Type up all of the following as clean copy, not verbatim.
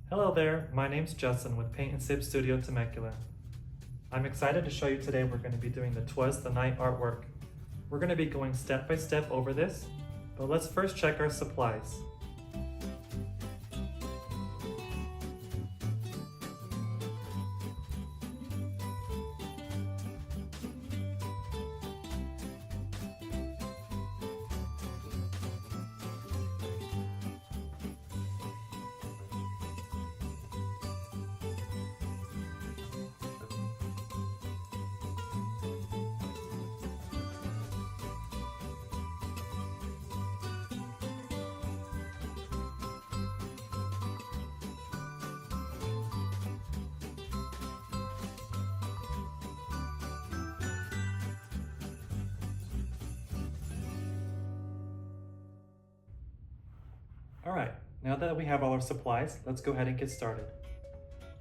Hello there, my name's Justin with Paint and Sip Studio Temecula. I'm excited to show you today we're going to be doing the Twas the Night artwork. We're going to be going step by step over this, but let's first check our supplies. Alright, now that we have all our supplies, let's go ahead and get started.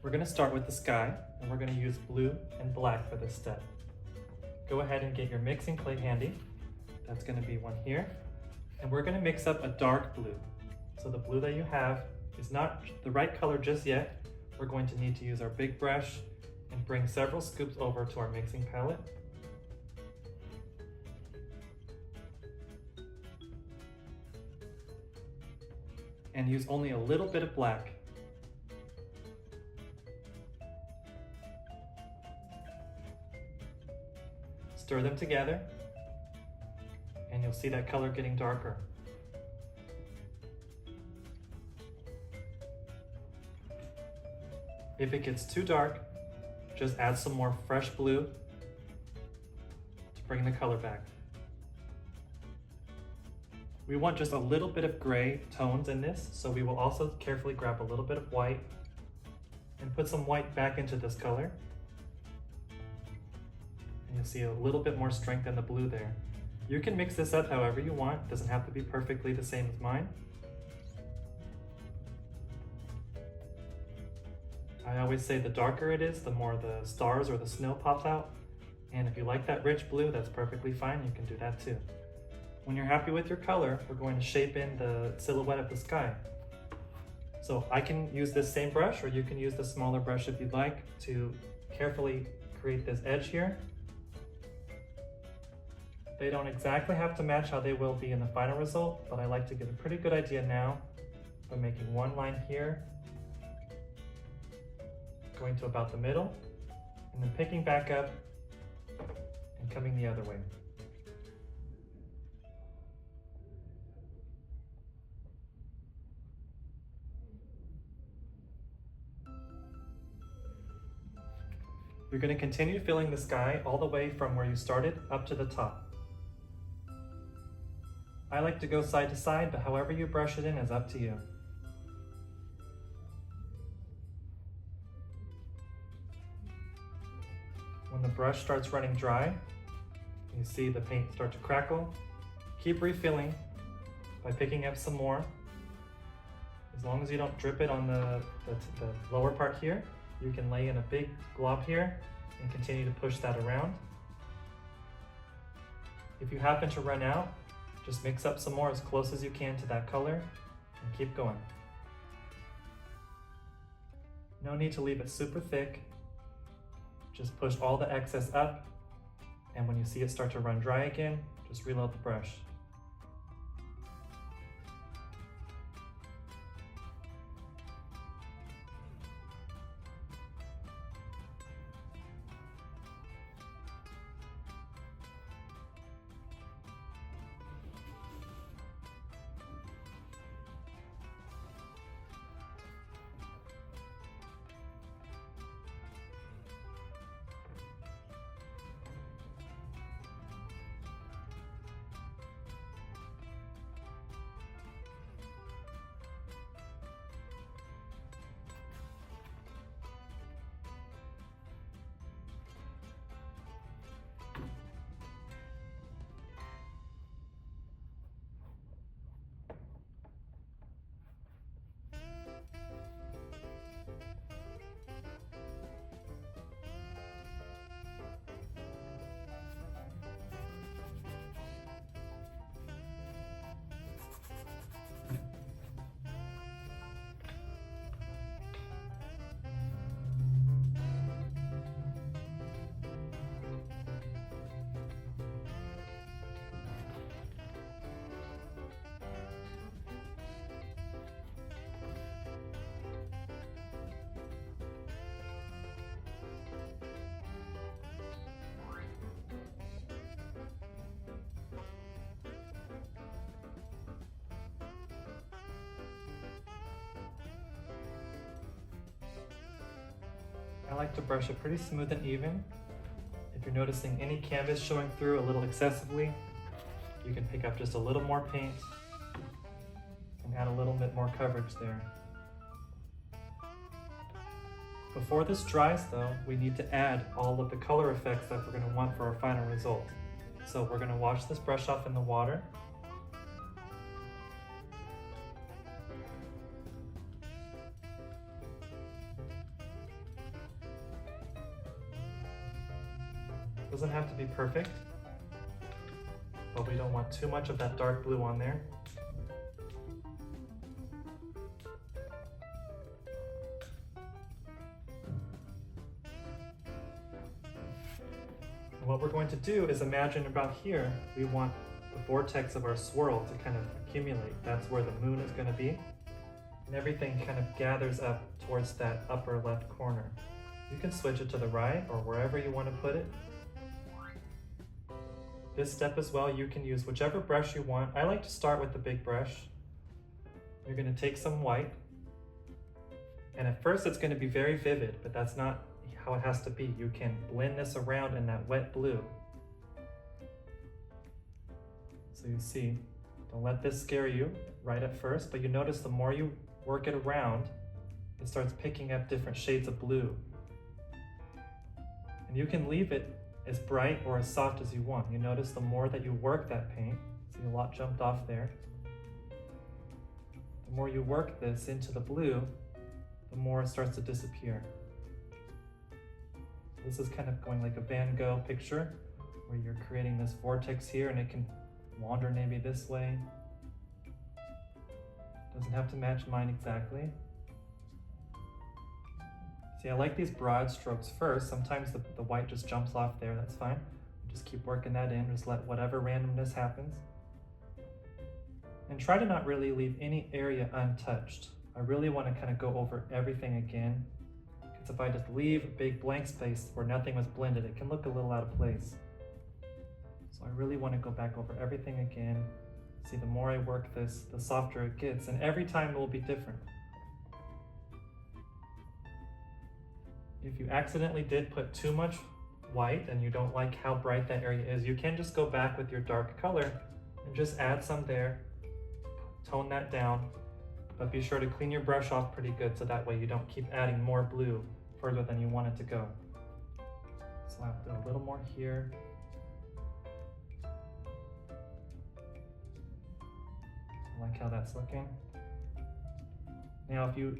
We're going to start with the sky, and we're going to use blue and black for this step. Go ahead and get your mixing plate handy. That's going to be one here. And we're going to mix up a dark blue. So the blue that you have is not the right color just yet. We're going to need to use our big brush and bring several scoops over to our mixing palette. And use only a little bit of black. Stir them together, and you'll see that color getting darker. If it gets too dark, just add some more fresh blue to bring the color back. We want just a little bit of gray tones in this, so we will also carefully grab a little bit of white and put some white back into this color. And you'll see a little bit more strength in the blue there. You can mix this up however you want. It doesn't have to be perfectly the same as mine. I always say the darker it is, the more the stars or the snow pops out. And if you like that rich blue, that's perfectly fine. You can do that too. When you're happy with your color, we're going to shape in the silhouette of the sky. So I can use this same brush, or you can use the smaller brush if you'd like, to carefully create this edge here. They don't exactly have to match how they will be in the final result, but I like to get a pretty good idea now by making one line here, going to about the middle, and then picking back up and coming the other way. You're going to continue filling the sky all the way from where you started up to the top. I like to go side to side, but however you brush it in is up to you. When the brush starts running dry, you see the paint start to crackle. Keep refilling by picking up some more. As long as you don't drip it on the lower part here, you can lay in a big glob here and continue to push that around. If you happen to run out, just mix up some more as close as you can to that color and keep going. No need to leave it super thick. Just push all the excess up, and when you see it start to run dry again, just reload the brush. I like to brush it pretty smooth and even. If you're noticing any canvas showing through a little excessively, you can pick up just a little more paint and add a little bit more coverage there. Before this dries though, we need to add all of the color effects that we're going to want for our final result. So we're going to wash this brush off in the water. Doesn't have to be perfect, but we don't want too much of that dark blue on there. And what we're going to do is imagine about here, we want the vortex of our swirl to kind of accumulate. That's where the moon is going to be. And everything kind of gathers up towards that upper left corner. You can switch it to the right or wherever you want to put it. This step as well, you can use whichever brush you want. I like to start with the big brush. You're going to take some white. And at first it's going to be very vivid, but that's not how it has to be. You can blend this around in that wet blue. So you see, don't let this scare you right at first, but you notice the more you work it around, it starts picking up different shades of blue. And you can leave it as bright or as soft as you want. You notice the more that you work that paint, see a lot jumped off there. The more you work this into the blue, the more it starts to disappear. This is kind of going like a Van Gogh picture, where you're creating this vortex here and it can wander maybe this way. Doesn't have to match mine exactly. See, I like these broad strokes first. Sometimes the white just jumps off there, that's fine. Just keep working that in, just let whatever randomness happens. And try to not really leave any area untouched. I really want to kind of go over everything again. Because if I just leave a big blank space where nothing was blended, it can look a little out of place. So I really want to go back over everything again. See, the more I work this, the softer it gets, and every time it will be different. If you accidentally did put too much white and you don't like how bright that area is, you can just go back with your dark color and just add some there, tone that down, but be sure to clean your brush off pretty good so that way you don't keep adding more blue further than you want it to go. So I'll do a little more here. I like how that's looking. Now if you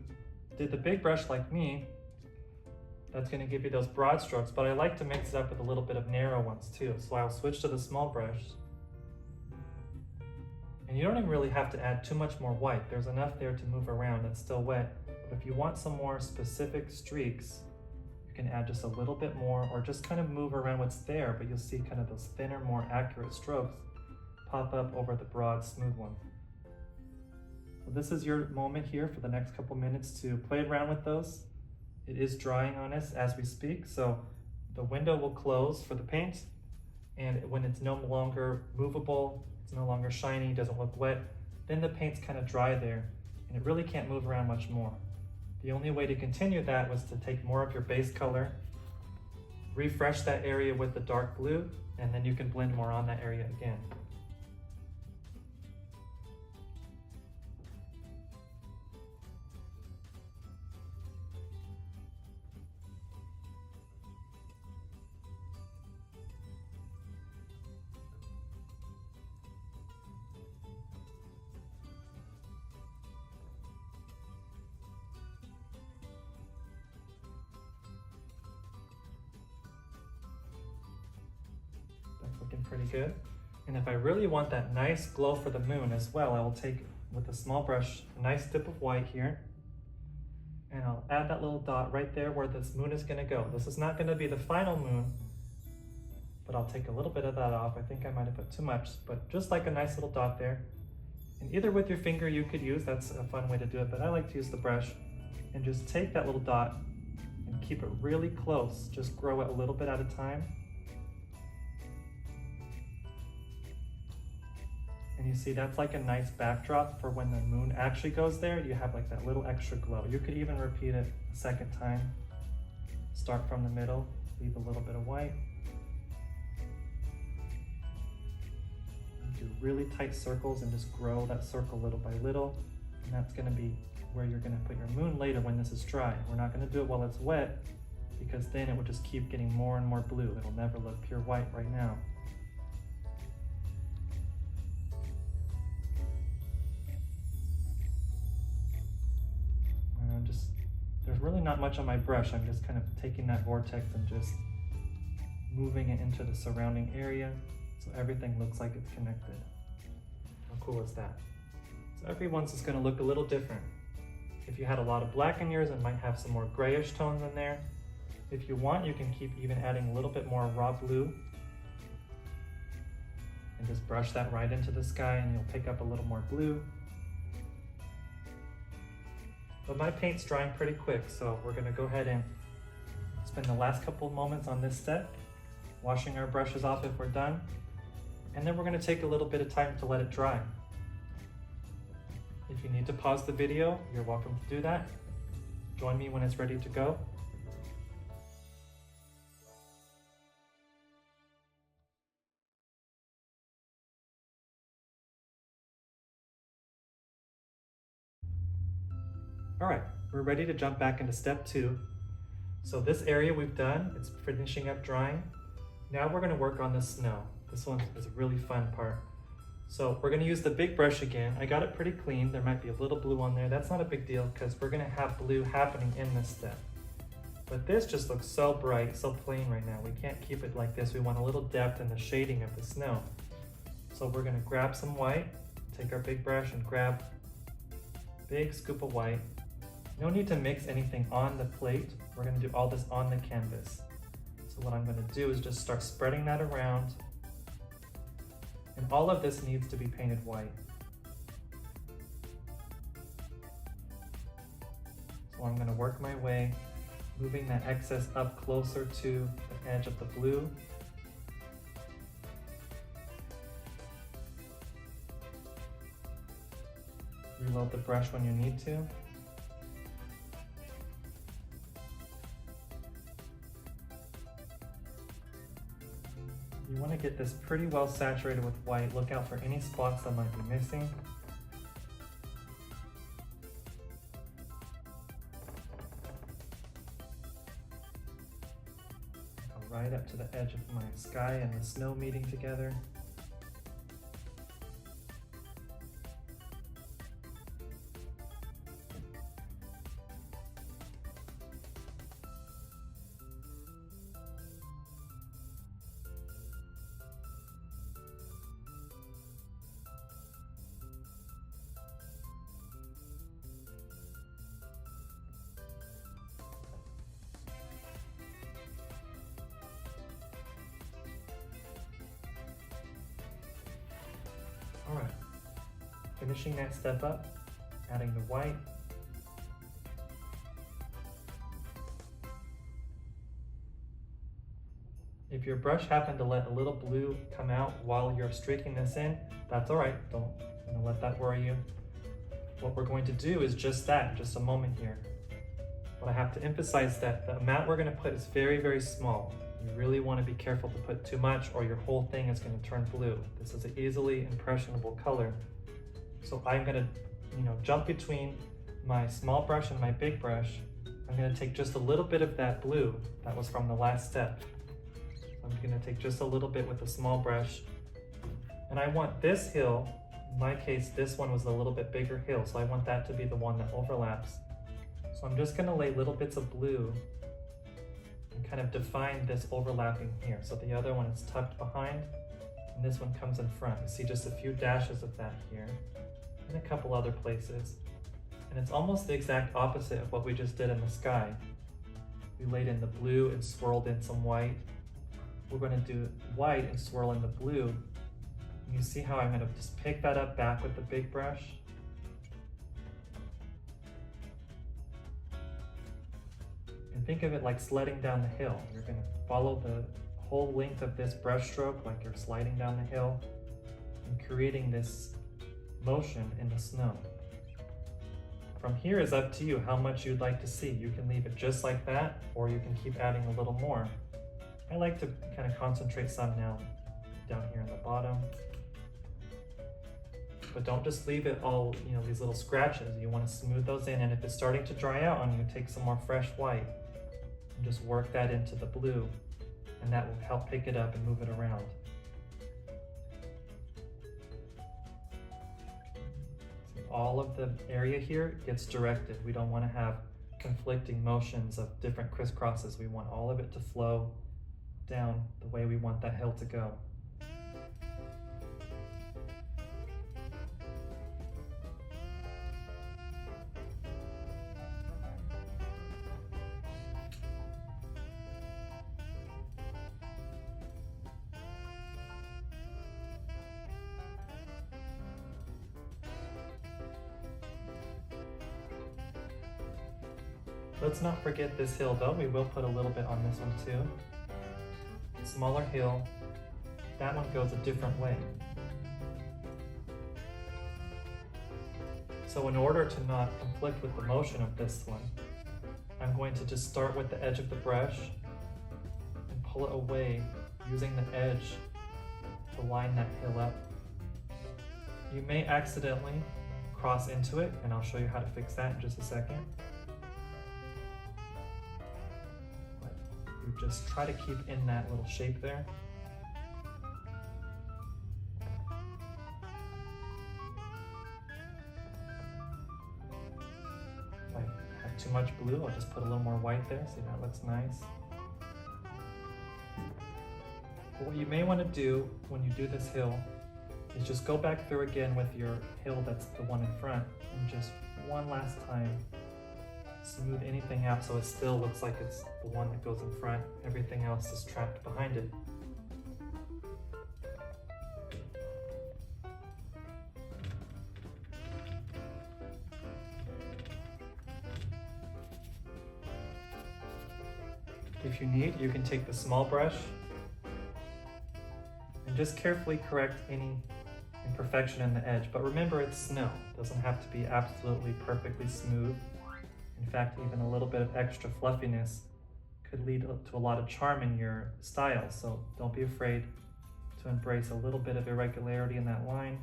did the big brush like me, that's going to give you those broad strokes, but I like to mix it up with a little bit of narrow ones too. So I'll switch to the small brush. And you don't even really have to add too much more white. There's enough there to move around that's still wet. But if you want some more specific streaks, you can add just a little bit more or just kind of move around what's there, but you'll see kind of those thinner, more accurate strokes pop up over the broad, smooth ones. So this is your moment here for the next couple minutes to play around with those. It is drying on us as we speak, so the window will close for the paint, and when it's no longer movable, it's no longer shiny, doesn't look wet, then the paint's kind of dry there, and it really can't move around much more. The only way to continue that was to take more of your base color, refresh that area with the dark blue, and then you can blend more on that area again. Looking pretty good. And if I really want that nice glow for the moon as well, I will take, with a small brush, a nice dip of white here, and I'll add that little dot right there where this moon is going to go. This is not going to be the final moon, but I'll take a little bit of that off. I think I might have put too much, but just like a nice little dot there. And either with your finger you could use, that's a fun way to do it, but I like to use the brush, and just take that little dot and keep it really close. Just grow it a little bit at a time. And you see that's like a nice backdrop for when the moon actually goes there. You have like that little extra glow. You could even repeat it a second time. Start from the middle, leave a little bit of white. Do really tight circles and just grow that circle little by little. And that's gonna be where you're gonna put your moon later when this is dry. We're not gonna do it while it's wet because then it will just keep getting more and more blue. It'll never look pure white right now. There's really not much on my brush. I'm just kind of taking that vortex and just moving it into the surrounding area so everything looks like it's connected. How cool is that? So everyone's is going to look a little different. If you had a lot of black in yours, it might have some more grayish tones in there. If you want, you can keep even adding a little bit more raw blue and just brush that right into the sky and you'll pick up a little more blue. But my paint's drying pretty quick, so we're gonna go ahead and spend the last couple of moments on this step, washing our brushes off if we're done, and then we're gonna take a little bit of time to let it dry. If you need to pause the video, you're welcome to do that. Join me when it's ready to go. All right, we're ready to jump back into step 2. So this area we've done, it's finishing up drying. Now we're gonna work on the snow. This one is a really fun part. So we're gonna use the big brush again. I got it pretty clean. There might be a little blue on there. That's not a big deal because we're gonna have blue happening in this step. But this just looks so bright, so plain right now. We can't keep it like this. We want a little depth in the shading of the snow. So we're gonna grab some white, take our big brush and grab a big scoop of white. No need to mix anything on the plate. We're gonna do all this on the canvas. So what I'm gonna do is just start spreading that around. And all of this needs to be painted white. So I'm gonna work my way, moving that excess up closer to the edge of the blue. Reload the brush when you need to. You want to get this pretty well saturated with white. Look out for any spots that might be missing. Go right up to the edge of my sky and the snow meeting together. All right, finishing that step up, adding the white. If your brush happened to let a little blue come out while you're streaking this in, that's all right, don't let that worry you. What we're going to do is just that, just a moment here. But I have to emphasize that the amount we're gonna put is very, very small. You really want to be careful to put too much or your whole thing is going to turn blue. This is an easily impressionable color. So I'm going to, jump between my small brush and my big brush. I'm going to take just a little bit of that blue that was from the last step. I'm going to take just a little bit with the small brush. And I want this hill, in my case, this one was a little bit bigger hill, so I want that to be the one that overlaps. So I'm just going to lay little bits of blue and kind of define this overlapping here. So the other one is tucked behind, and this one comes in front. You see just a few dashes of that here, and a couple other places. And it's almost the exact opposite of what we just did in the sky. We laid in the blue and swirled in some white. We're going to do white and swirl in the blue. And you see how I'm going to just pick that up back with the big brush. And think of it like sledding down the hill. You're going to follow the whole length of this brush stroke like you're sliding down the hill and creating this motion in the snow From here is up to you how much you'd like to see. You can leave it just like that, or you can keep adding a little more. I like to kind of concentrate some now down here in the bottom. But don't just leave it all, these little scratches. You want to smooth those in, and if it's starting to dry out on you, take some more fresh white and just work that into the blue, and that will help pick it up and move it around. See, all of the area here gets directed. We don't want to have conflicting motions of different crisscrosses. We want all of it to flow down the way we want that hill to go. Let's not forget this hill though. We will put a little bit on this one too. Smaller hill. That one goes a different way. So in order to not conflict with the motion of this one, I'm going to just start with the edge of the brush and pull it away using the edge to line that hill up. You may accidentally cross into it, and I'll show you how to fix that in just a second. You just try to keep in that little shape there. If I have too much blue, I'll just put a little more white there. See, that looks nice. But what you may want to do when you do this hill is just go back through again with your hill that's the one in front, and just one last time smooth anything out so it still looks like it's the one that goes in front. Everything else is trapped behind it. If you need, you can take the small brush and just carefully correct any imperfection in the edge. But remember, it's snow. It doesn't have to be absolutely perfectly smooth. In fact, even a little bit of extra fluffiness could lead to a lot of charm in your style. So don't be afraid to embrace a little bit of irregularity in that line.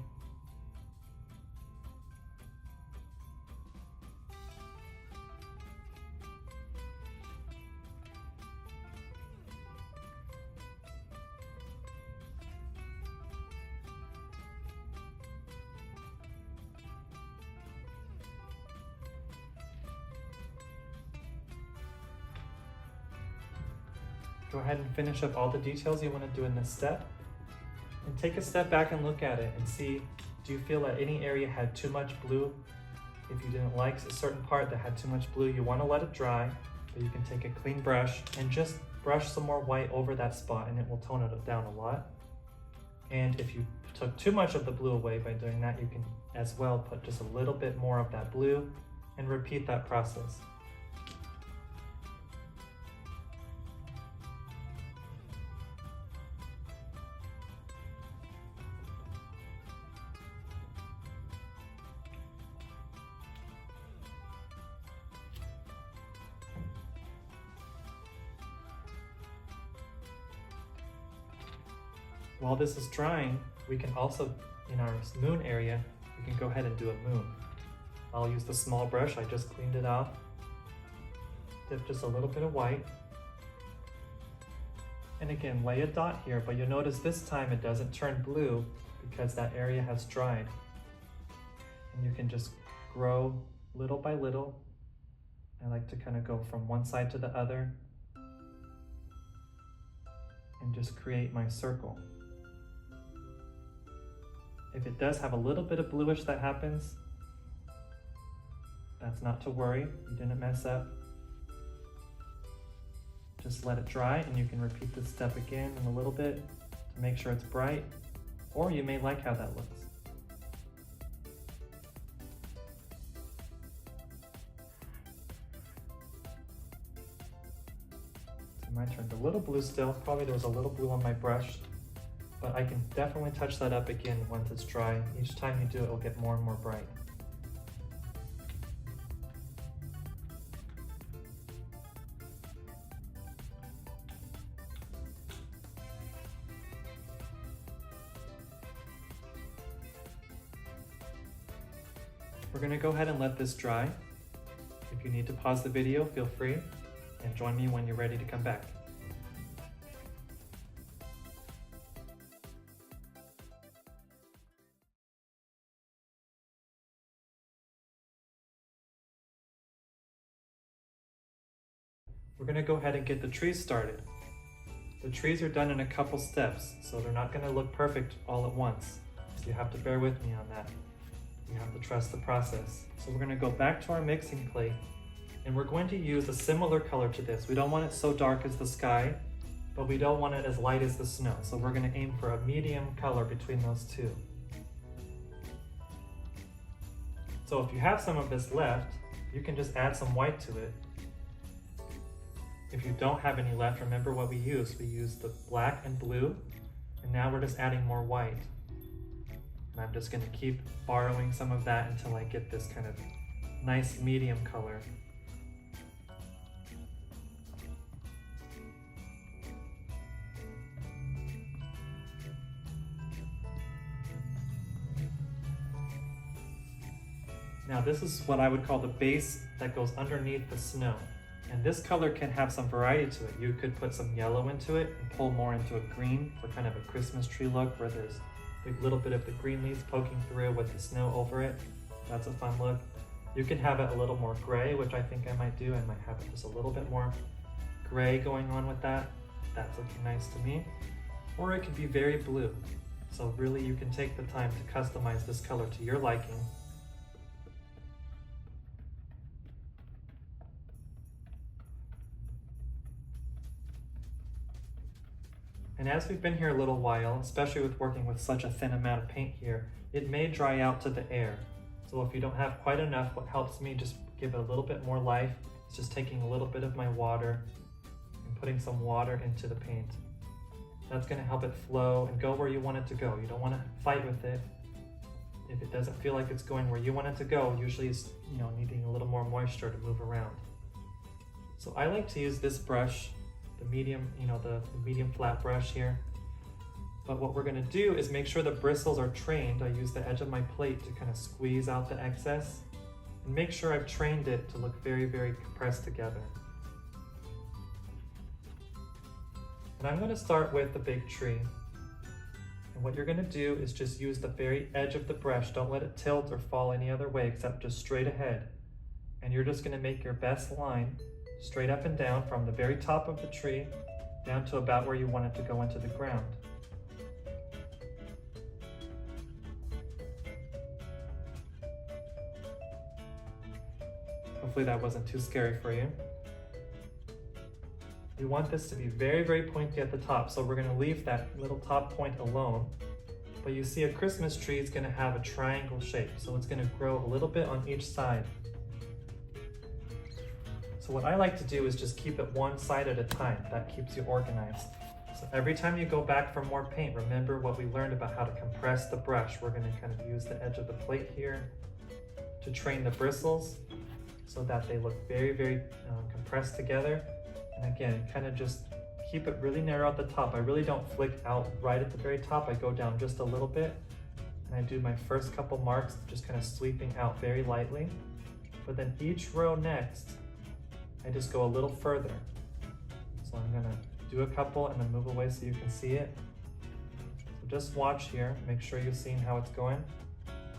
Go ahead and finish up all the details you want to do in this step. And take a step back and look at it and see, do you feel that any area had too much blue? If you didn't like a certain part that had too much blue, you want to let it dry, but you can take a clean brush and just brush some more white over that spot, and it will tone it down a lot. And if you took too much of the blue away by doing that, you can as well put just a little bit more of that blue and repeat that process. While this is drying, we can also, in our moon area, we can go ahead and do a moon. I'll use the small brush, I just cleaned it off. Dip just a little bit of white. And again, lay a dot here, but you'll notice this time it doesn't turn blue because that area has dried. And you can just grow little by little. I like to kind of go from one side to the other and just create my circle. If it does have a little bit of bluish that happens, that's not to worry, you didn't mess up. Just let it dry, and you can repeat this step again in a little bit to make sure it's bright, or you may like how that looks. So mine turned a little blue still, probably there was a little blue on my brush, but I can definitely touch that up again once it's dry. Each time you do it, it'll get more and more bright. We're gonna go ahead and let this dry. If you need to pause the video, feel free, and join me when you're ready to come back. We're gonna go ahead and get the trees started. The trees are done in a couple steps, so they're not gonna look perfect all at once. So you have to bear with me on that. You have to trust the process. So we're gonna go back to our mixing plate, and we're going to use a similar color to this. We don't want it so dark as the sky, but we don't want it as light as the snow. So we're gonna aim for a medium color between those two. So if you have some of this left, you can just add some white to it. If you don't have any left, remember what we used. We used the black and blue, and now we're just adding more white. And I'm just gonna keep borrowing some of that until I get this kind of nice medium color. Now this is what I would call the base that goes underneath the snow. And this color can have some variety to it. You could put some yellow into it and pull more into a green for kind of a Christmas tree look where there's a little bit of the green leaves poking through with the snow over it. That's a fun look. You can have it a little more gray, which I think I might do. I might have it just a little bit more gray going on with that. That's looking nice to me. Or it could be very blue. So really you can take the time to customize this color to your liking. And as we've been here a little while, especially with working with such a thin amount of paint here, it may dry out to the air. So if you don't have quite enough, what helps me just give it a little bit more life is just taking a little bit of my water and putting some water into the paint. That's gonna help it flow and go where you want it to go. You don't wanna fight with it. If it doesn't feel like it's going where you want it to go, usually it's needing a little more moisture to move around. So I like to use this brush, the medium, the medium flat brush here. But what we're gonna do is make sure the bristles are trained. I use the edge of my plate to kind of squeeze out the excess and make sure I've trained it to look very, very compressed together. And I'm gonna start with the big tree. And what you're gonna do is just use the very edge of the brush. Don't let it tilt or fall any other way except just straight ahead. And you're just gonna make your best line straight up and down from the very top of the tree down to about where you want it to go into the ground. Hopefully that wasn't too scary for you. You want this to be very, very pointy at the top, so we're gonna leave that little top point alone. But you see a Christmas tree is gonna have a triangle shape, so it's gonna grow a little bit on each side. So what I like to do is just keep it one side at a time. That keeps you organized. So every time you go back for more paint, remember what we learned about how to compress the brush. We're gonna kind of use the edge of the plate here to train the bristles so that they look very, very compressed together. And again, kind of just keep it really narrow at the top. I really don't flick out right at the very top. I go down just a little bit and I do my first couple marks, just kind of sweeping out very lightly. But then each row next, I just go a little further. So I'm gonna do a couple and then move away so you can see it. So just watch here, make sure you're seeing how it's going.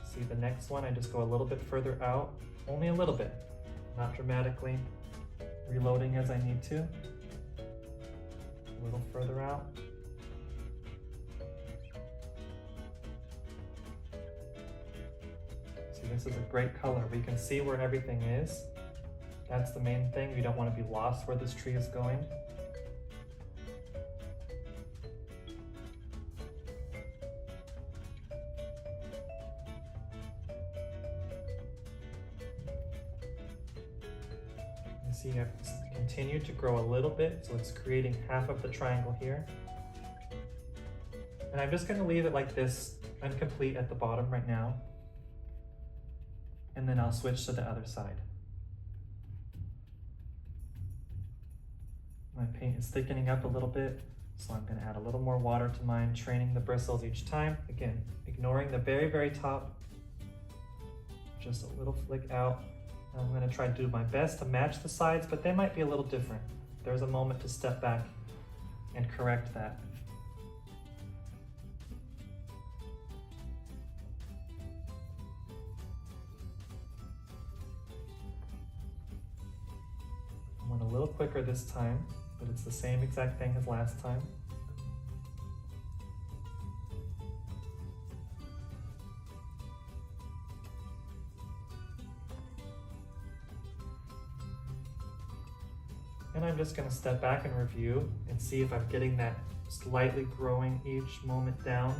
See the next one, I just go a little bit further out, only a little bit, not dramatically. Reloading as I need to. A little further out. See, this is a great color. We can see where everything is. That's the main thing. You don't want to be lost where this tree is going. You see it's continued to grow a little bit, so it's creating half of the triangle here. And I'm just going to leave it like this, incomplete at the bottom right now. And then I'll switch to the other side. My paint is thickening up a little bit, so I'm going to add a little more water to mine, training the bristles each time. Again, ignoring the very, very top, just a little flick out. I'm going to try to do my best to match the sides, but they might be a little different. There's a moment to step back and correct that. I went a little quicker this time, but it's the same exact thing as last time. And I'm just going to step back and review and see if I'm getting that slightly growing each moment down,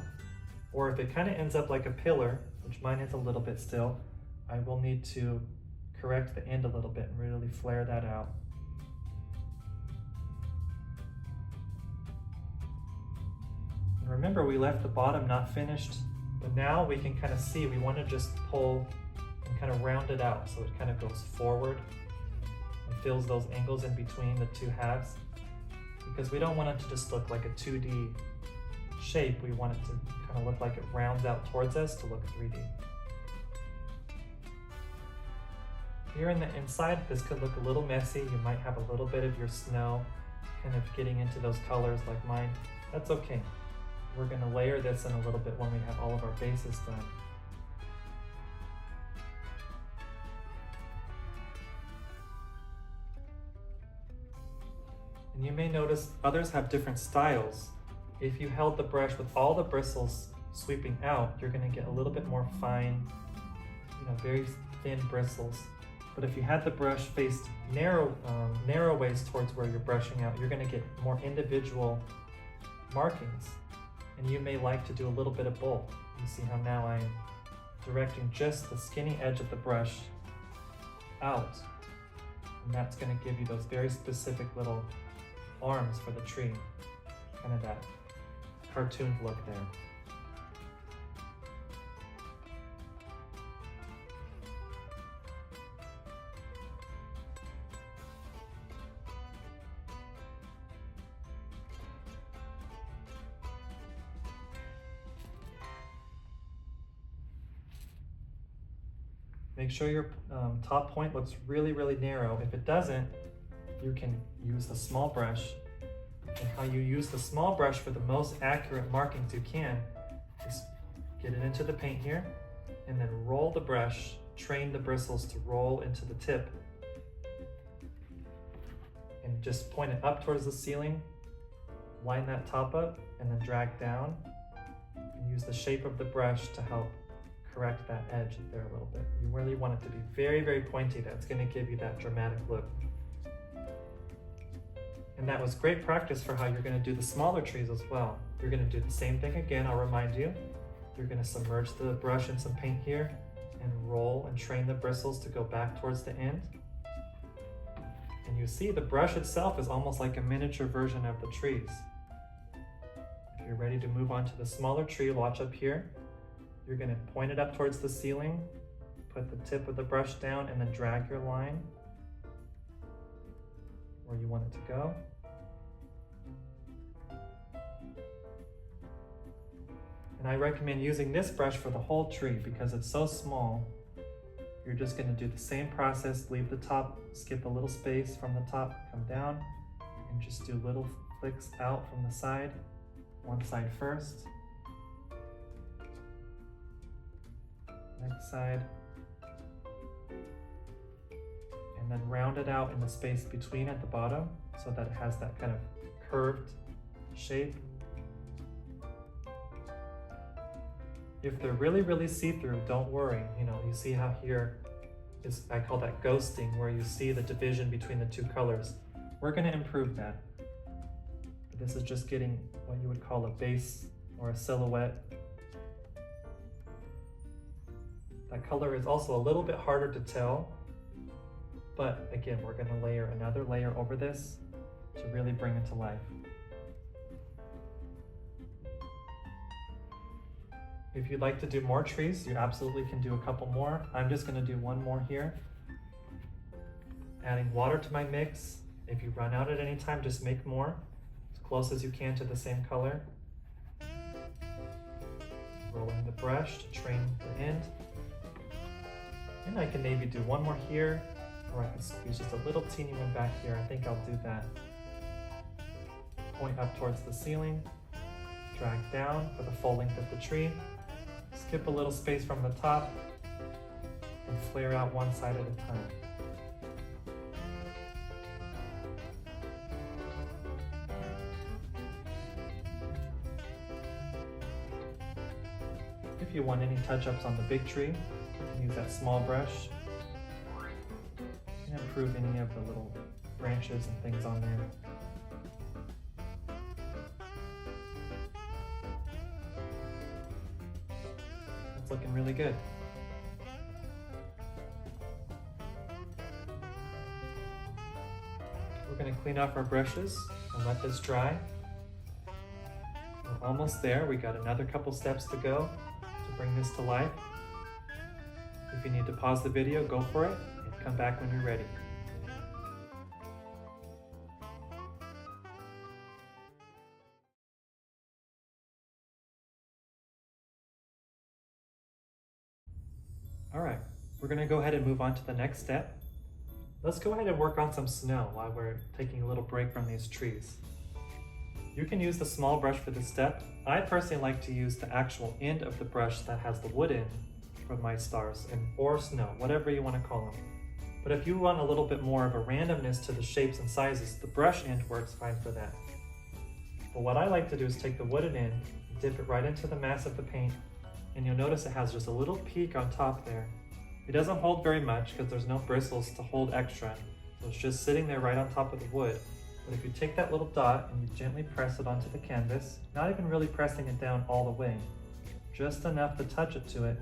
or if it kind of ends up like a pillar, which mine is a little bit still, I will need to correct the end a little bit and really flare that out. And remember, we left the bottom not finished, but now we can kind of see we want to just pull and kind of round it out so it kind of goes forward and fills those angles in between the two halves, because we don't want it to just look like a 2D shape. We want it to kind of look like it rounds out towards us to look 3D. Here in the inside, this could look a little messy. You might have a little bit of your snow kind of getting into those colors like mine. That's okay. We're going to layer this in a little bit when we have all of our bases done. And you may notice others have different styles. If you held the brush with all the bristles sweeping out, you're going to get a little bit more fine, very thin bristles. But if you had the brush faced narrow ways towards where you're brushing out, you're going to get more individual markings. And you may like to do a little bit of both. You see how now I'm directing just the skinny edge of the brush out. And that's going to give you those very specific little arms for the tree. Kind of that cartoon look there. Make sure your top point looks really, really narrow. If it doesn't, you can use the small brush. And how you use the small brush for the most accurate markings you can is get it into the paint here, and then roll the brush, train the bristles to roll into the tip. And just point it up towards the ceiling, line that top up, and then drag down. And use the shape of the brush to help correct that edge there a little bit. You really want it to be very, very pointy. That's going to give you that dramatic look. And that was great practice for how you're going to do the smaller trees as well. You're going to do the same thing again. I'll remind you. You're going to submerge the brush in some paint here and roll and train the bristles to go back towards the end. And you see the brush itself is almost like a miniature version of the trees. If you're ready to move on to the smaller tree, watch up here. You're going to point it up towards the ceiling, put the tip of the brush down, and then drag your line where you want it to go. And I recommend using this brush for the whole tree because it's so small. You're just going to do the same process, leave the top, skip a little space from the top, come down, and just do little flicks out from the side, one side first. Next side, and then round it out in the space between at the bottom so that it has that kind of curved shape. If they're really, really see-through, don't worry. You see how here is, I call that ghosting, where you see the division between the two colors. We're going to improve that. This is just getting what you would call a base or a silhouette. That color is also a little bit harder to tell, but again, we're going to layer another layer over this to really bring it to life. If you'd like to do more trees, you absolutely can do a couple more. I'm just going to do one more here. Adding water to my mix. If you run out at any time, just make more, as close as you can to the same color. Rolling the brush to train the end. And I can maybe do one more here, or I can squeeze just a little teeny one back here. I think I'll do that. Point up towards the ceiling, drag down for the full length of the tree, skip a little space from the top, and flare out one side at a time. If you want any touch-ups on the big tree, you can use that small brush and improve any of the little branches and things on there. It's looking really good. We're going to clean off our brushes and let this dry. We're almost there. We got another couple steps to go to bring this to life. If you need to pause the video, go for it and come back when you're ready. All right, we're gonna go ahead and move on to the next step. Let's go ahead and work on some snow while we're taking a little break from these trees. You can use the small brush for this step. I personally like to use the actual end of the brush that has the wood in for my stars, or snow, whatever you want to call them. But if you want a little bit more of a randomness to the shapes and sizes, the brush end works fine for that. But what I like to do is take the wooden end, dip it right into the mass of the paint, and you'll notice it has just a little peak on top there. It doesn't hold very much because there's no bristles to hold extra, so it's just sitting there right on top of the wood. But if you take that little dot and you gently press it onto the canvas, not even really pressing it down all the way, just enough to touch it to it,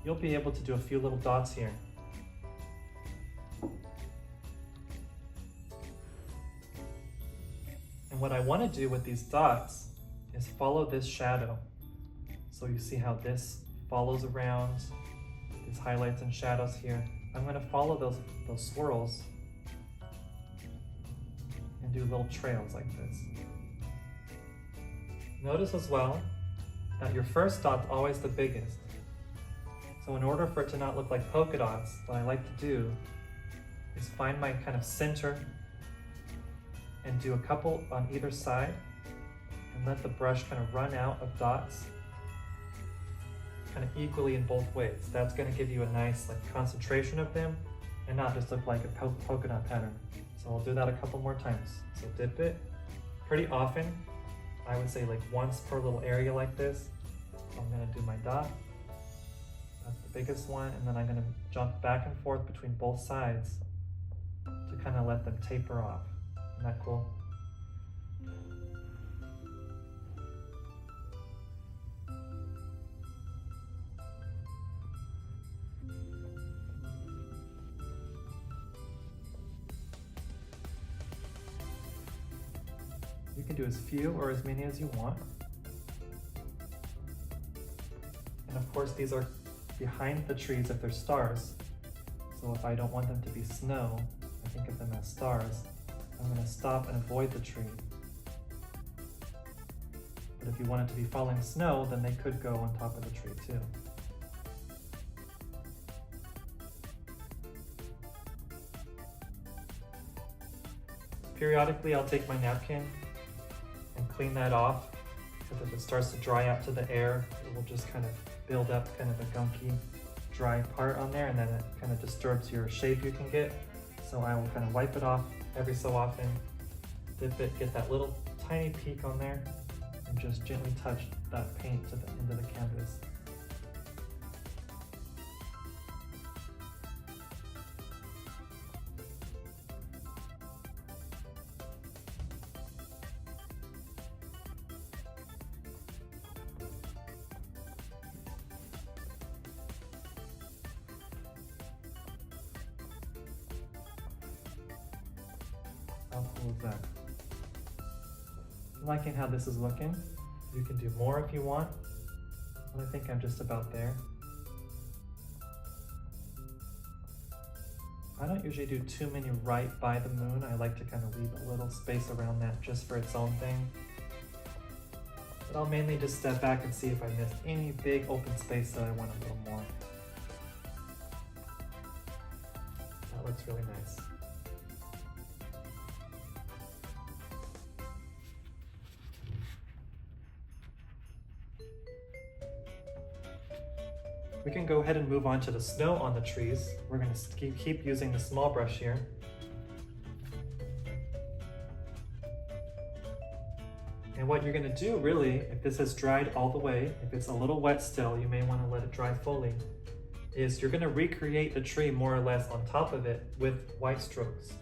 you'll be able to do a few little dots here. And what I want to do with these dots is follow this shadow. So you see how this follows around these highlights and shadows here. I'm going to follow those swirls and do little trails like this. Notice as well that your first dot's always the biggest. So in order for it to not look like polka dots, what I like to do is find my kind of center and do a couple on either side and let the brush kind of run out of dots kind of equally in both ways. That's going to give you a nice concentration of them and not just look like a polka dot pattern. So I'll do that a couple more times. So dip it pretty often. I would say like once per little area like this. So I'm going to do my dot. That's the biggest one, and then I'm going to jump back and forth between both sides to kind of let them taper off. Isn't that cool? You can do as few or as many as you want. And of course, these are behind the trees if they're stars. So if I don't want them to be snow, I think of them as stars, I'm going to stop and avoid the tree. But if you want it to be falling snow, then they could go on top of the tree too. Periodically, I'll take my napkin and clean that off, because if it starts to dry out to the air, it will just kind of build up kind of a gunky, dry part on there, and then it kind of disturbs your shape you can get. So I will kind of wipe it off every so often, dip it, get that little tiny peak on there, and just gently touch that paint to the end of the canvas. How cool is that? I'm liking how this is looking. You can do more if you want, but I think I'm just about there. I don't usually do too many right by the moon. I like to kind of leave a little space around that just for its own thing. But I'll mainly just step back and see if I missed any big open space that I want a little more. looks really nice. We can go ahead and move on to the snow on the trees. We're going to keep using the small brush here. And what you're going to do really, if this has dried all the way, if it's a little wet still, you may want to let it dry fully, is you're going to recreate the tree more or less on top of it with white strokes.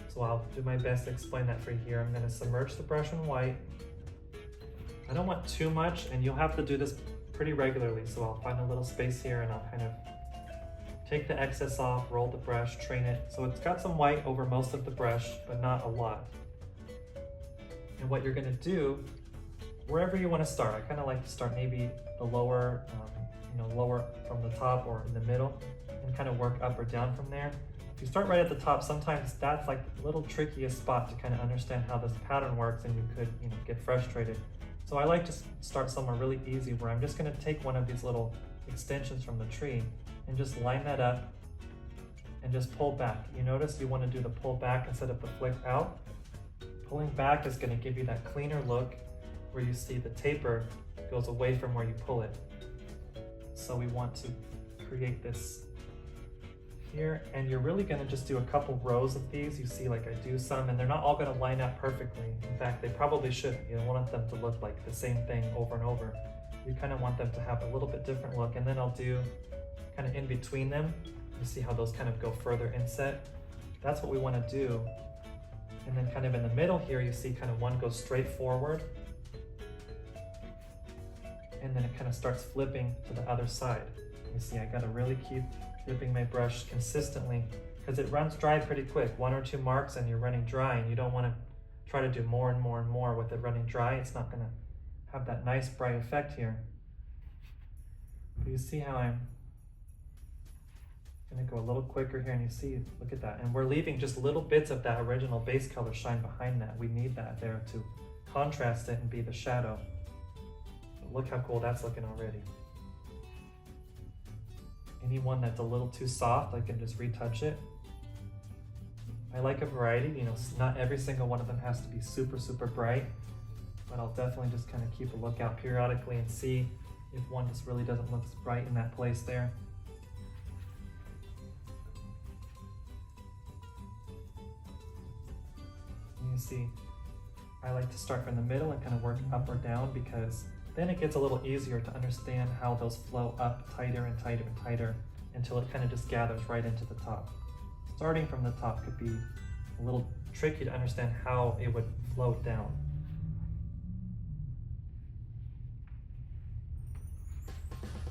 So I'll do my best to explain that for you here. I'm going to submerge the brush in white. I don't want too much, and you'll have to do this pretty regularly, so I'll find a little space here and I'll kind of take the excess off, roll the brush, train it. So it's got some white over most of the brush, but not a lot. And what you're going to do, wherever you want to start, I kind of like to start maybe the lower, lower from the top or in the middle, and kind of work up or down from there. If you start right at the top, sometimes that's like the little trickiest spot to kind of understand how this pattern works, and you could, get frustrated. So I like to start somewhere really easy where I'm just going to take one of these little extensions from the tree and just line that up and just pull back. You notice you want to do the pull back instead of the flick out. Pulling back is going to give you that cleaner look where you see the taper goes away from where you pull it. So we want to create this here, and you're really going to just do a couple rows of these. You see, like I do some, and they're not all going to line up perfectly. In fact, they probably shouldn't. You don't want them to look like the same thing over and over. You kind of want them to have a little bit different look, and then I'll do kind of in between them. You see how those kind of go further inset? That's what we want to do. And then kind of in the middle here, you see kind of one goes straight forward, and then it kind of starts flipping to the other side. You see, I got to really keep dipping my brush consistently because it runs dry pretty quick. 1 or 2 marks and you're running dry, and you don't want to try to do more and more and more with it running dry. It's not going to have that nice bright effect here. But you see how I'm going to go a little quicker here, and you see, look at that. And we're leaving just little bits of that original base color shine behind that. We need that there to contrast it and be the shadow. But look how cool that's looking already. Any one that's a little too soft, I can just retouch it. I like a variety, not every single one of them has to be super, super bright, but I'll definitely just kind of keep a lookout periodically and see if one just really doesn't look bright in that place there. And you see, I like to start from the middle and kind of work up or down, because then it gets a little easier to understand how those flow up tighter and tighter and tighter until it kind of just gathers right into the top. Starting from the top could be a little tricky to understand how it would float down.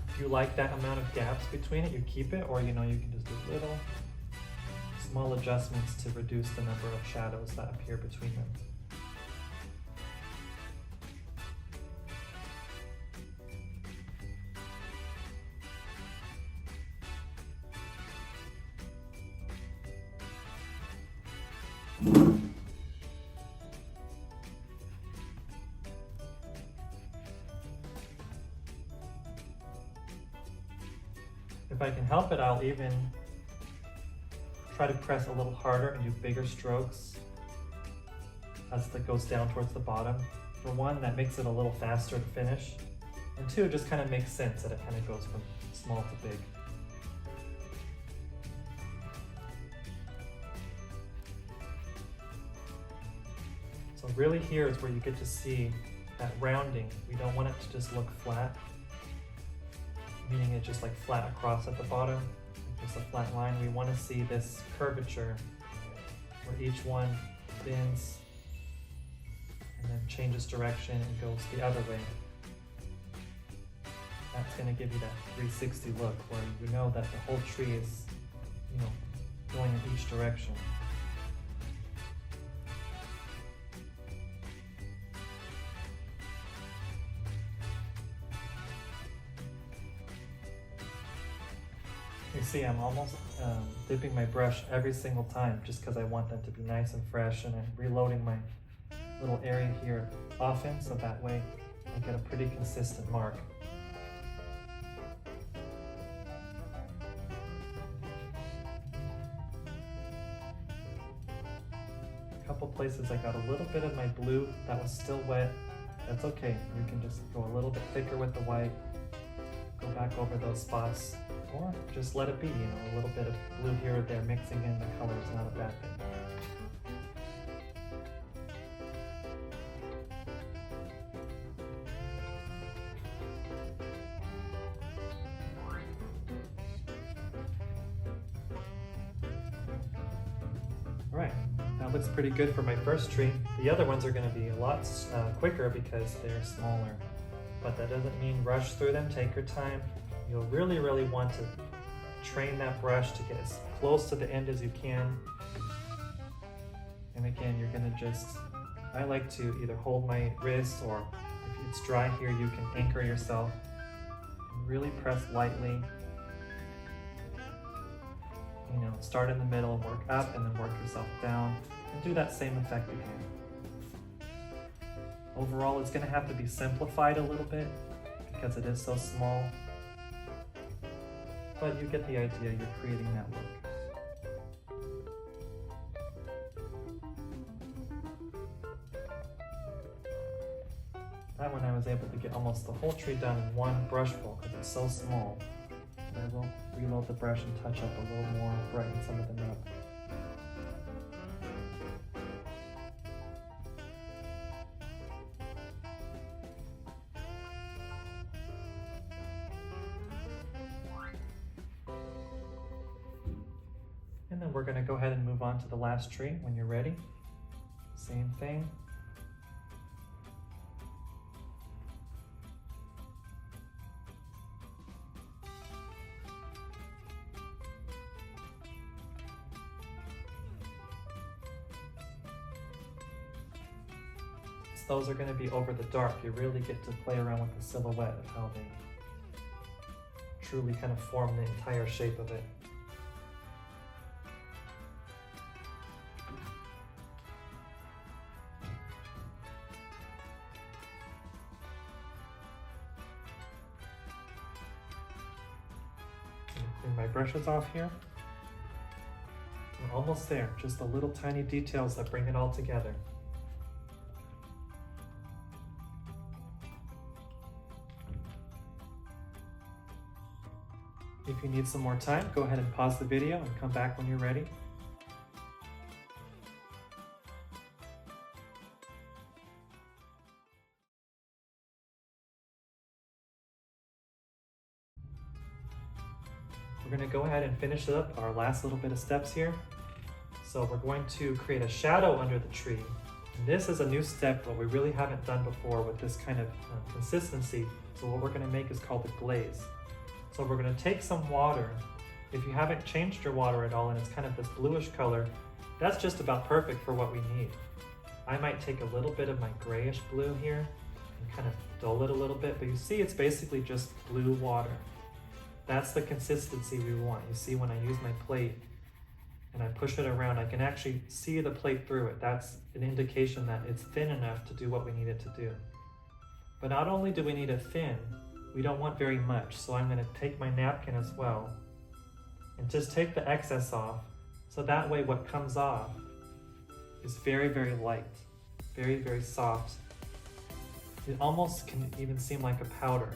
If you like that amount of gaps between it, you keep it, or you can just do little small adjustments to reduce the number of shadows that appear between them. If I can help it, I'll even try to press a little harder and do bigger strokes as it goes down towards the bottom. For one, that makes it a little faster to finish, and two, it just kind of makes sense that it kind of goes from small to big. So really here is where you get to see that rounding. We don't want it to just look flat, meaning it's just like flat across at the bottom, just a flat line. We want to see this curvature where each one bends and then changes direction and goes the other way. That's going to give you that 360 look where you know that the whole tree is, going in each direction. You see, I'm almost dipping my brush every single time just because I want them to be nice and fresh, and I'm reloading my little area here often so that way I get a pretty consistent mark. A couple places I got a little bit of my blue that was still wet. That's okay. You can just go a little bit thicker with the white, go back over those spots, or just let it be, a little bit of blue here or there. Mixing in the color is not a bad thing. All right, that looks pretty good for my first tree. The other ones are going to be a lot quicker because they're smaller, but that doesn't mean rush through them. Take your time. You'll really want to train that brush to get as close to the end as you can. And again, you're going to just, I like to either hold my wrist, or if it's dry here, you can anchor yourself and really press lightly. Start in the middle and work up, and then work yourself down, and do that same effect again. Overall, it's going to have to be simplified a little bit because it is so small, but you get the idea. You're creating that look. That one I was able to get almost the whole tree done in one brush full because it's so small. I will reload the brush and touch up a little more, brighten some of them up. And then we're going to go ahead and move on to the last tree when you're ready. Same thing. Those are going to be over the dark. You really get to play around with the silhouette of how they truly kind of form the entire shape of it. Clean my brushes off here. We're almost there. Just the little tiny details that bring it all together. If you need some more time, go ahead and pause the video and come back when you're ready. We're going to go ahead and finish up our last little bit of steps here. So we're going to create a shadow under the tree. And this is a new step, what we really haven't done before with this kind of consistency. So what we're going to make is called a glaze. So we're going to take some water. If you haven't changed your water at all and it's kind of this bluish color, that's just about perfect for what we need. I might take a little bit of my grayish blue here and kind of dull it a little bit, but you see it's basically just blue water. That's the consistency we want. You see when I use my plate and I push it around, I can actually see the plate through it. That's an indication that it's thin enough to do what we need it to do. But not only do we need it thin, we don't want very much, so I'm going to take my napkin as well and just take the excess off, so that way what comes off is very light, very soft. It almost can even seem like a powder.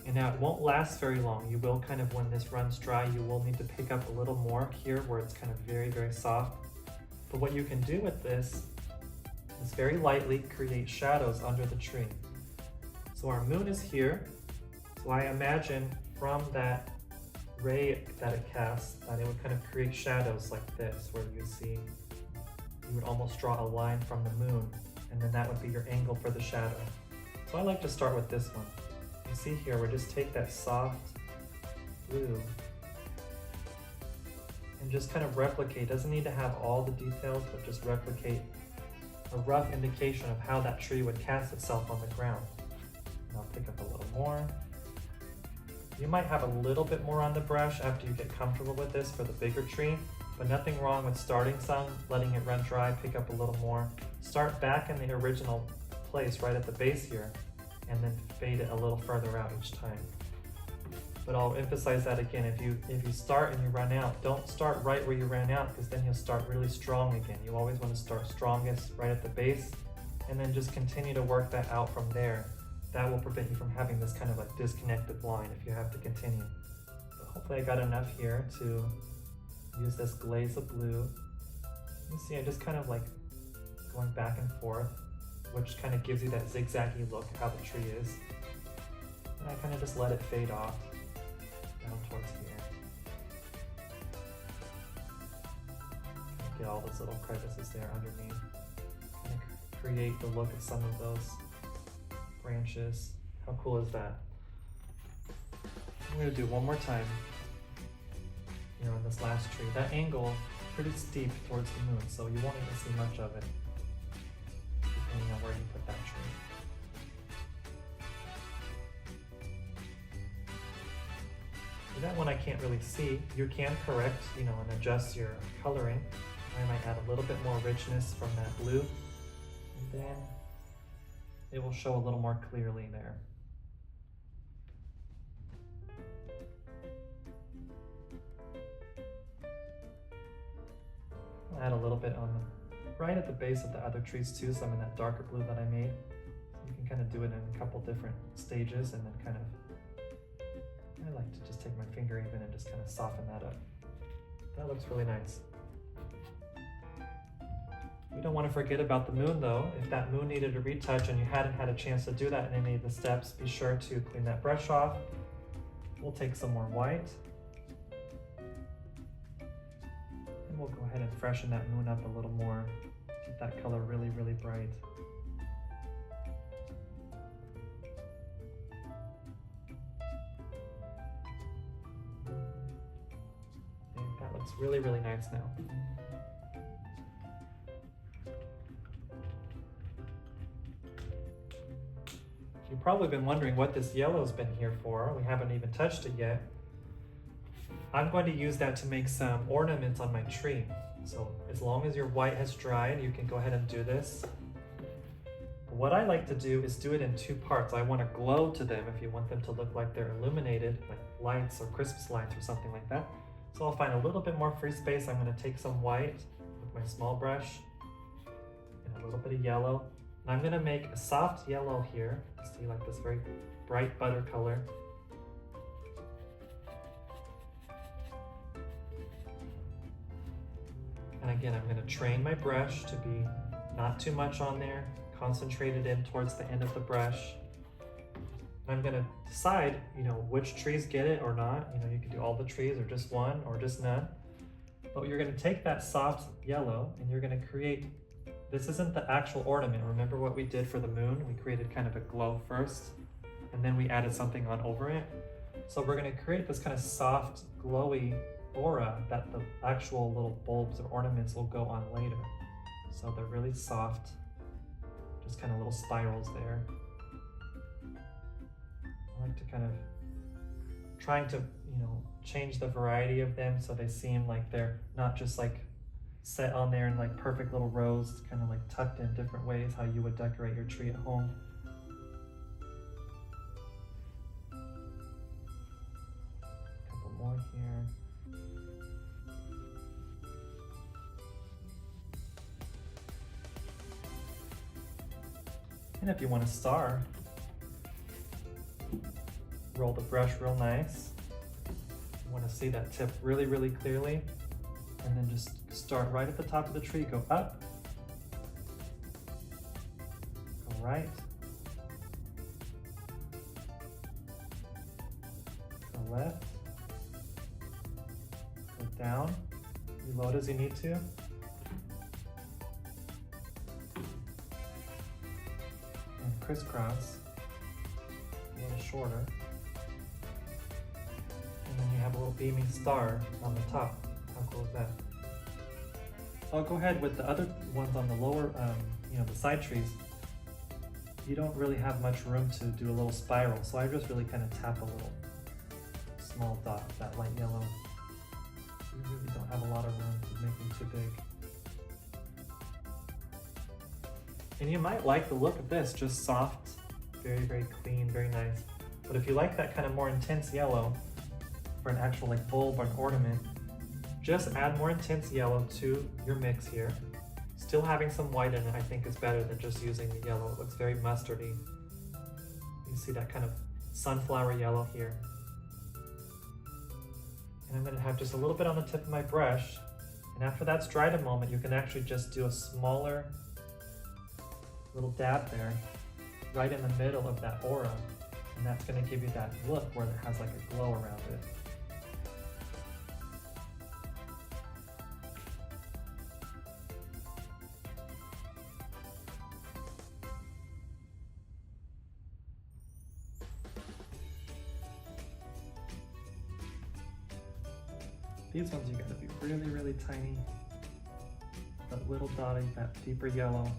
And now it won't last very long. You will kind of, when this runs dry, you will need to pick up a little more here where it's kind of very soft. But what you can do with this is very lightly create shadows under the tree. So our moon is here, so I imagine from that ray that it casts that it would kind of create shadows like this, where you see, you would almost draw a line from the moon, and then that would be your angle for the shadow. So I like to start with this one. You see here, we just take that soft blue and just kind of replicate. Doesn't need to have all the details, but just replicate a rough indication of how that tree would cast itself on the ground. I'll pick up a little more. You might have a little bit more on the brush after you get comfortable with this for the bigger tree, but nothing wrong with starting some, letting it run dry, pick up a little more. Start back in the original place right at the base here, and then fade it a little further out each time. But I'll emphasize that again, if you start and you run out, don't start right where you ran out, because then you'll start really strong again. You always want to start strongest right at the base, and then just continue to work that out from there. That will prevent you from having this kind of like disconnected line if you have to continue. So hopefully I got enough here to use this glaze of blue. You see, I'm just kind of like going back and forth, which kind of gives you that zigzaggy look how the tree is. And I kind of just let it fade off down towards here. Get all those little crevices there underneath. Kind of create the look of some of those branches. How cool is that? I'm going to do one more time here on this last tree. That angle pretty steep towards the moon, so you won't even see much of it depending on where you put that tree. So that one I can't really see. You can correct, and adjust your coloring. I might add a little bit more richness from that blue, and then it will show a little more clearly there. I'll add a little bit on right at the base of the other trees too, some in that darker blue that I made. You can kind of do it in a couple different stages, and then I like to just take my finger even and just kind of soften that up. That looks really nice. You don't want to forget about the moon though. If that moon needed a retouch and you hadn't had a chance to do that in any of the steps, be sure to clean that brush off. We'll take some more white. And we'll go ahead and freshen that moon up a little more. Keep that color really, really bright. And that looks really, really nice now. You've probably been wondering what this yellow's been here for. We haven't even touched it yet. I'm going to use that to make some ornaments on my tree. So as long as your white has dried, you can go ahead and do this. What I like to do is do it in two parts. I want to glow to them if you want them to look like they're illuminated, like lights or Christmas lights or something like that. So I'll find a little bit more free space. I'm going to take some white with my small brush and a little bit of yellow. And I'm going to make a soft yellow here. See, like this very bright butter color. And again, I'm going to train my brush to be not too much on there, concentrated in towards the end of the brush. And I'm going to decide, which trees get it or not. You can do all the trees or just one or just none. But you're going to take that soft yellow and you're going to create. This isn't the actual ornament. Remember what we did for the moon? We created kind of a glow first, and then we added something on over it. So we're going to create this kind of soft, glowy aura that the actual little bulbs or ornaments will go on later. So they're really soft, just kind of little spirals there. I like to kind of trying to, change the variety of them so they seem like they're not just like set on there in like perfect little rows, kind of like tucked in different ways, how you would decorate your tree at home. A couple more here. And if you want a star, roll the brush real nice. You want to see that tip really, really clearly. And then just start right at the top of the tree, go up, go right, go left, go down, reload as you need to, and crisscross, a little shorter, and then you have a little beaming star on the top. How cool is that? So I'll go ahead with the other ones on the lower, the side trees. You don't really have much room to do a little spiral, so I just really kind of tap a little small dot, that light yellow. You really don't have a lot of room to make them too big. And you might like the look of this, just soft, very, very clean, very nice. But if you like that kind of more intense yellow, for an actual like bulb or an ornament, just add more intense yellow to your mix here. Still having some white in it I think is better than just using the yellow. It looks very mustardy. You see that kind of sunflower yellow here. And I'm going to have just a little bit on the tip of my brush. And after that's dried a moment, you can actually just do a smaller little dab there, right in the middle of that aura. And that's going to give you that look where it has like a glow around it. These ones you gotta be really, really tiny. That little dotting, that deeper yellow.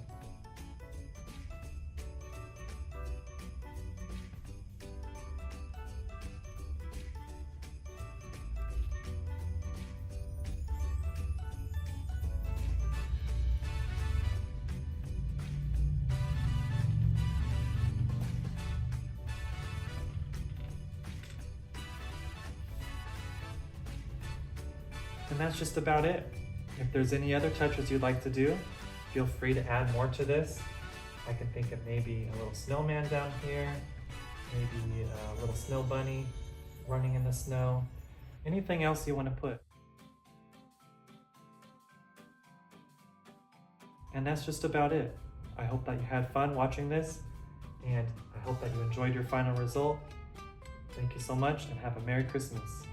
And that's just about it. If there's any other touches you'd like to do, feel free to add more to this. I can think of maybe a little snowman down here, maybe a little snow bunny running in the snow, anything else you want to put. And that's just about it. I hope that you had fun watching this, and I hope that you enjoyed your final result. Thank you so much, and have a Merry Christmas.